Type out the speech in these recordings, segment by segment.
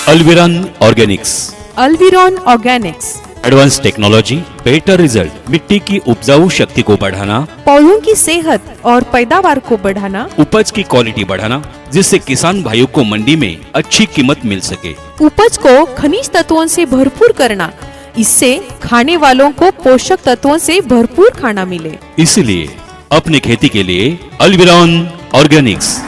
अल्विरॉन organics. Alviron organics advance technology, better result, मिट्टी की उपजाऊ शक्ति को बढ़ाना, पौधों की सेहत और पैदावार को बढ़ाना, उपज की क्वालिटी बढ़ाना, जिससे किसान भाइयों को मंडी में अच्छी कीमत मिल सके। उपज को खनिज तत्वों से भरपूर करना, इससे खाने वालों को पोषक तत्वों से भरपूर खाना मिले। इसलिए अपने खेती के लिए अल्विरॉन ऑर्गेनिक्स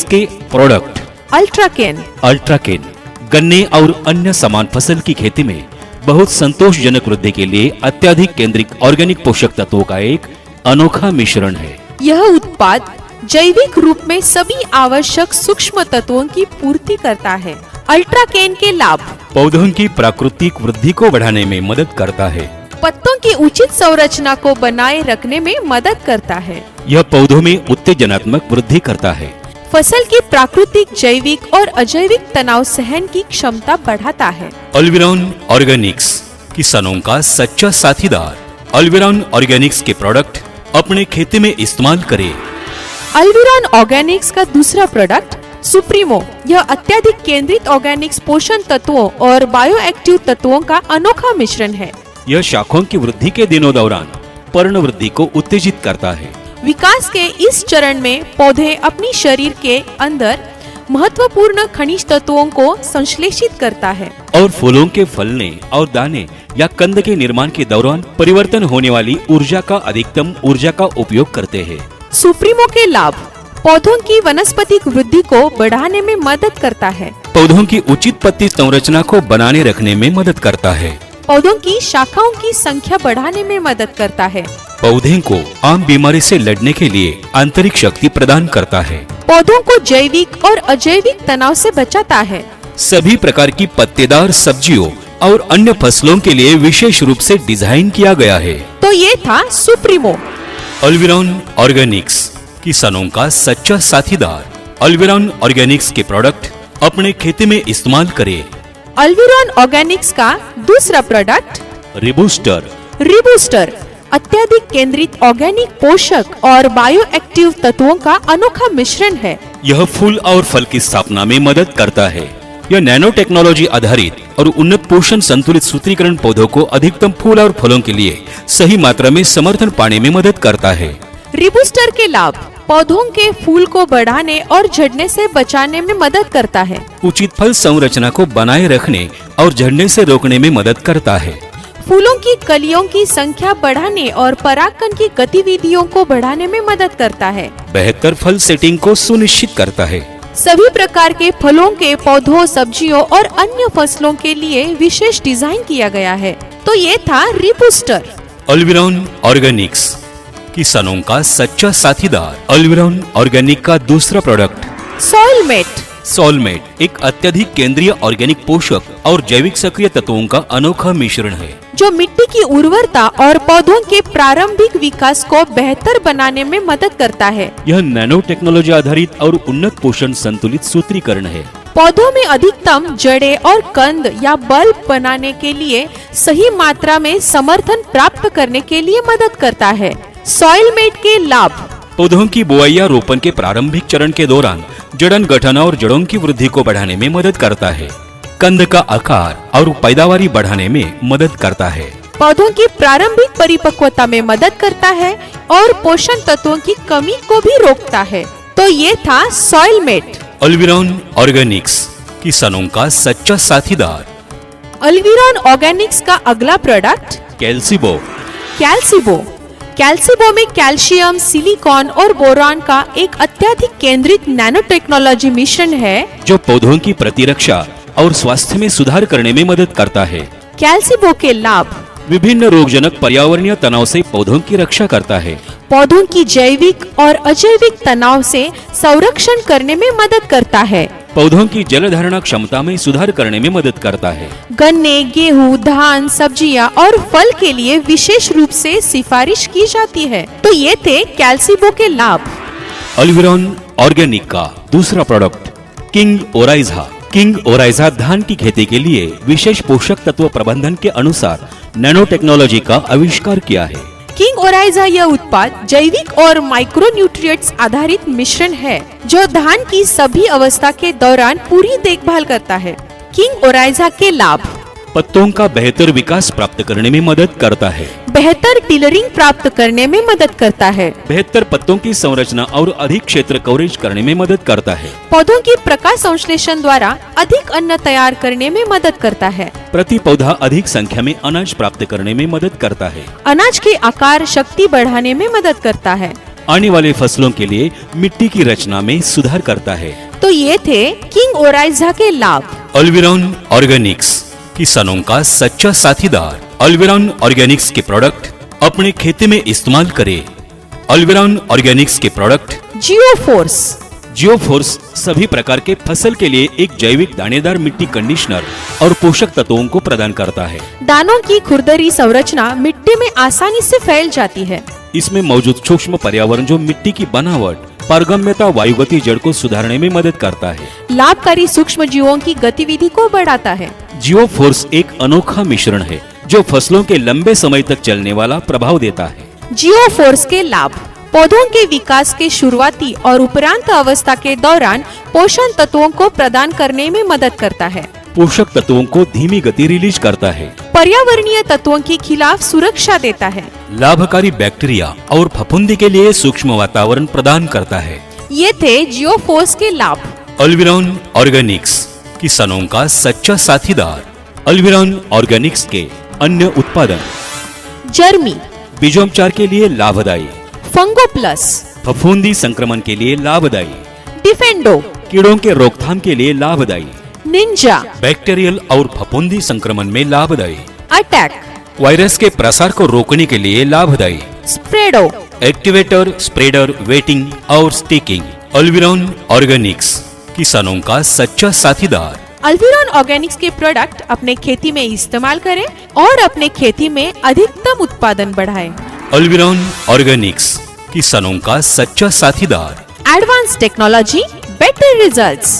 के प्रोडक्ट अल्ट्राकेन गन्ने और अन्य समान फसल की खेती में बहुत संतोषजनक वृद्धि के लिए अत्यधिक केंद्रित ऑर्गेनिक पोषक तत्वों का एक अनोखा मिश्रण है। यह उत्पाद जैविक रूप में सभी आवश्यक सूक्ष्म तत्वों की पूर्ति करता है। अल्ट्राकेन के लाभ: पौधों की प्राकृतिक वृद्धि को बढ़ाने में मदद करता है। पत्तों की उचित संरचना को बनाए रखने में मदद करता है। यह पौधों में उत्तेजनात्मक वृद्धि करता है। फसल की प्राकृतिक, जैविक और अजैविक तनाव सहन की क्षमता बढ़ाता है। अल्विरॉन ऑर्गेनिक्स, किसानों का सच्चा साथीदार। अल्विरॉन ऑर्गेनिक्स के प्रोडक्ट अपने खेती में इस्तेमाल करें। अल्विरॉन ऑर्गेनिक्स का दूसरा प्रोडक्ट सुप्रीमो, यह अत्यधिक केंद्रित ऑर्गेनिक्स पोषण तत्वों और बायोएक्टिव तत्वों का अनोखा मिश्रण है। यह शाखों की वृद्धि के दिनों दौरान पर्ण वृद्धि को उत्तेजित करता है। विकास के इस चरण में पौधे अपनी शरीर के अंदर महत्वपूर्ण खनिज तत्वों को संश्लेषित करता है और फूलों के फलने और दाने या कंद के निर्माण के दौरान परिवर्तन होने वाली ऊर्जा का अधिकतम ऊर्जा का उपयोग करते हैं। सुप्रीमो के लाभ: पौधों की वनस्पतिक वृद्धि को बढ़ाने में मदद करता है। पौधों की उचित पत्ती संरचना को बनाने रखने में मदद करता है। पौधों की शाखाओं की संख्या बढ़ाने में मदद करता है। पौधे को आम बीमारी से लड़ने के लिए आंतरिक शक्ति प्रदान करता है। पौधों को जैविक और अजैविक तनाव से बचाता है। सभी प्रकार की पत्तेदार सब्जियों और अन्य फसलों के लिए विशेष रूप से डिजाइन किया गया है। तो ये था सुप्रीमो। अल्विरॉन ऑर्गेनिक्स, किसानों का सच्चा साथीदार। अल्विरॉन ऑर्गेनिक्स के प्रोडक्ट अपने खेती में इस्तेमाल करें। अल्विरॉन ऑर्गेनिक्स का दूसरा प्रोडक्ट रिबूस्टर, अत्यधिक केंद्रित ऑर्गेनिक पोषक और बायोएक्टिव तत्वों का अनोखा मिश्रण है। यह फूल और फल की स्थापना में मदद करता है। यह नैनो टेक्नोलॉजी आधारित और उन्नत पोषण संतुलित सूत्रीकरण पौधों को अधिकतम फूल और फलों के लिए सही मात्रा में समर्थन पाने में मदद करता है। रिबूस्टर के लाभ: पौधों के फूल को बढ़ाने और झड़ने से बचाने में मदद करता है। उचित फल संरचना को बनाए रखने और झड़ने से रोकने में मदद करता है। फूलों की कलियों की संख्या बढ़ाने और परागकण की गतिविधियों को बढ़ाने में मदद करता है। बेहतर फल सेटिंग को सुनिश्चित करता है। सभी प्रकार के फलों के पौधों, सब्जियों और अन्य फसलों के लिए विशेष डिजाइन किया गया है। तो ये था रिबूस्टर। अल्विरॉन ऑर्गेनिक्स, किसानों का सच्चा साथीदार। अल्विरॉन ऑर्गेनिक का दूसरा प्रोडक्ट सोलमेट एक अत्यधिक केंद्रीय ऑर्गेनिक पोषक और जैविक सक्रिय तत्वों का अनोखा मिश्रण है, जो मिट्टी की उर्वरता और पौधों के प्रारंभिक विकास को बेहतर बनाने में मदद करता है। यह नैनो टेक्नोलॉजी आधारित और उन्नत पोषण संतुलित सूत्रीकरण है। पौधों में अधिकतम जड़ें और कंद या बल्ब बनाने के लिए सही मात्रा में समर्थन प्राप्त करने के लिए मदद करता है। सॉइलमेट के लाभ: पौधों की बुआई या रोपण के प्रारंभिक चरण के दौरान जड़न गठन और जड़ों की वृद्धि को बढ़ाने में मदद करता है। कंद का आकार और पैदावारी बढ़ाने में मदद करता है। पौधों की प्रारंभिक परिपक्वता में मदद करता है और पोषण तत्वों की कमी को भी रोकता है। तो ये था सॉइलमेट। अल्विरॉन ऑर्गेनिक्स, किसानों का सच्चा साथीदार। अल्विरॉन ऑर्गेनिक्स का अगला प्रोडक्ट कैल्सिबो में कैल्शियम, सिलिकॉन और बोरान का एक अत्यधिक केंद्रित नैनो टेक्नोलॉजी मिश्रण है, जो पौधों की प्रतिरक्षा और स्वास्थ्य में सुधार करने में मदद करता है। कैल्सिबो के लाभ: विभिन्न रोगजनक पर्यावरणीय तनाव से पौधों की रक्षा करता है। पौधों की जैविक और अजैविक तनाव से संरक्षण करने में मदद करता है। पौधों की जल धारणा क्षमता में सुधार करने में मदद करता है। गन्ने, गेहूं, धान, सब्जियां और फल के लिए विशेष रूप से सिफारिश की जाती है। तो ये थे कैल्सिबो के लाभ। अल्विरॉन ऑर्गेनिक का दूसरा प्रोडक्ट किंग ओराइजा धान की खेती के लिए विशेष पोषक तत्व प्रबंधन के अनुसार नैनो टेक्नोलॉजी का आविष्कार किया है। किंग ओराइजा यह उत्पाद जैविक और माइक्रोन्यूट्रिएंट्स आधारित मिश्रण है जो धान की सभी अवस्था के दौरान पूरी देखभाल करता है। किंग ओराइजा के लाभ: पत्तों का बेहतर विकास प्राप्त करने में मदद करता है, बेहतर टिलरिंग प्राप्त करने में मदद करता है, बेहतर पत्तों की संरचना और अधिक क्षेत्र कवरेज करने में मदद करता है, पौधों की प्रकाश संश्लेषण द्वारा अधिक अन्न तैयार करने में मदद करता है, प्रति पौधा अधिक संख्या में अनाज प्राप्त करने में मदद करता है, अनाज के आकार शक्ति बढ़ाने में मदद करता है, आने वाले फसलों के लिए मिट्टी की रचना में सुधार करता है। तो ये थे किंग ओराइजा के लाभ। अल्विरॉन ऑर्गेनिक्स, किसानों का सच्चा साथीदार। अल्विरॉन ऑर्गेनिक्स के प्रोडक्ट अपने खेती में इस्तेमाल करें। अल्विरॉन ऑर्गेनिक्स के प्रोडक्ट जियोफोर्स। जियोफोर्स सभी प्रकार के फसल के लिए एक जैविक दानेदार मिट्टी कंडीशनर और पोषक तत्वों को प्रदान करता है। दानों की खुरदरी संरचना मिट्टी में आसानी से फैल जाती है। इसमें मौजूद सूक्ष्म पर्यावरण जो मिट्टी की बनावट, पारगम्यता, वायुगति, जड़ को सुधारने में मदद करता है। लाभकारी सूक्ष्म जीवों की गतिविधि को बढ़ाता है। जियोफोर्स एक अनोखा मिश्रण है जो फसलों के लंबे समय तक चलने वाला प्रभाव देता है। जियोफोर्स के लाभ: पौधों के विकास के शुरुआती और उपरांत अवस्था के दौरान पोषण तत्वों को प्रदान करने में मदद करता है। पोषक तत्वों को धीमी गति रिलीज करता है। पर्यावरणीय तत्वों के खिलाफ सुरक्षा देता है। लाभकारी बैक्टीरिया और फफूंदी के लिए सूक्ष्म वातावरण प्रदान करता है। ये थे जियोफोर्स के लाभ। अल्विरॉन ऑर्गेनिक्स, किसानों का सच्चा साथीदार। अल्विरॉन ऑर्गेनिक्स के अन्य उत्पादन: जर्मी, बीजोपचार के लिए लाभदायी, फंगो प्लस, फफूंदी संक्रमण के लिए लाभदायी, डिफेंडो, कीड़ों के रोकथाम के लिए लाभदायी, निंजा, बैक्टीरियल और फफूंदी संक्रमण में लाभदायी, अटैक, वायरस के प्रसार को रोकने के लिए लाभदायी, स्प्रेडो, एक्टिवेटर, स्प्रेडर, वेटिंग और स्टिकिंग। अल्विरॉन ऑर्गेनिक्स, किसानों का सच्चा साथीदार। अल्विरॉन ऑर्गेनिक्स के प्रोडक्ट अपने खेती में इस्तेमाल करें और अपने खेती में अधिकतम उत्पादन बढ़ाएं। अल्विरॉन ऑर्गेनिक्स, किसानों का सच्चा साथीदार। Advance technology, better results.